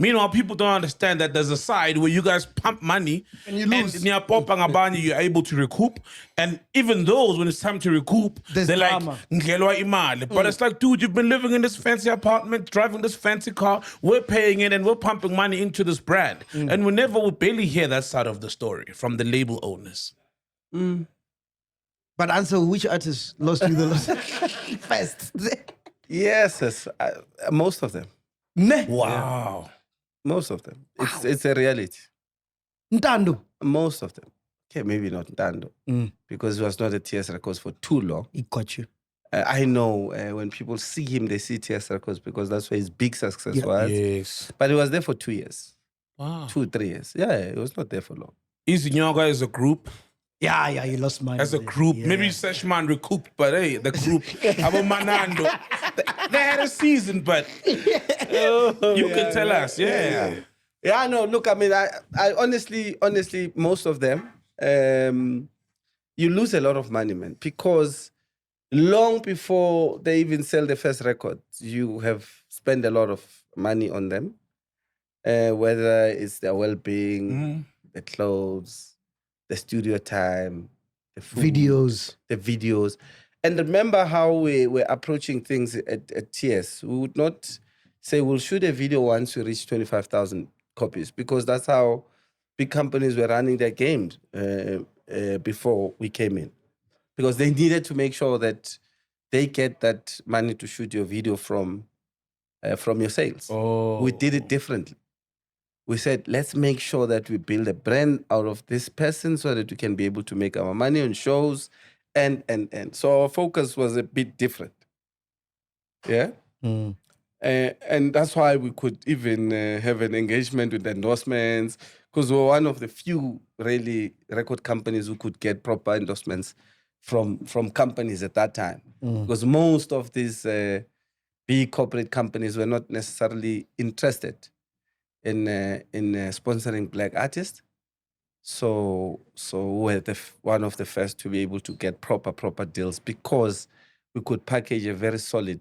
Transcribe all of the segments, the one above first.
Meanwhile, people don't understand that there's a side where you guys pump money and you lose. And you're able to recoup. And even those, when it's time to recoup, There's they're drama. like, "Ngelwa imali." But it's like, dude, you've been living in this fancy apartment, driving this fancy car, we're paying it and we're pumping money into this brand. And we barely hear that side of the story from the label owners. But answer, which artist lost you the most? First. Yes, most of them. Wow. Most of them. It's a reality. Ntando. Most of them. Okay, maybe not Ntando. Because it was not at TS Records for too long. He got you. I know when people see him, they see TS Records because that's where his big success was. Yes. But he was there for 2 years. Wow. 2-3 years. Yeah, it was not there for long. Easy Nyoga as a group. Yeah, you lost mine. As a group. Yeah. Maybe Seshman recouped, but hey, the group. Abo Manando. They had a season, but you can tell us. Yeah. Yeah, no, look, I mean, I honestly, most of them, you lose a lot of money, man, because long before they even sell the first record, you have spent a lot of money on them, whether it's their well-being, the clothes, the studio time, the food, the videos. And remember how we were approaching things at TS. We would not say we'll shoot a video once we reach 25,000 copies, because that's how big companies were running their games before we came in. Because they needed to make sure that they get that money to shoot your video from your sales. Oh. We did it differently. We said, let's make sure that we build a brand out of this person so that we can be able to make our money on shows and. So our focus was a bit different. Yeah? And that's why we could even have an engagement with endorsements, because we were one of the few really record companies who could get proper endorsements from companies at that time. Because most of these big corporate companies were not necessarily interested in sponsoring black artists. So we were one of the first to be able to get proper deals, because we could package a very solid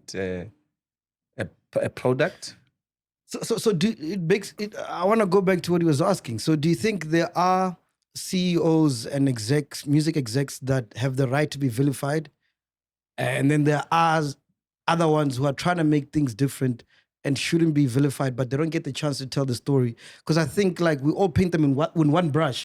a product. So it makes it. I want to go back to what he was asking. So do you think there are CEOs and execs, music execs, that have the right to be vilified, and then there are other ones who are trying to make things different and shouldn't be vilified, but they don't get the chance to tell the story? Because I think like we all paint them in one brush.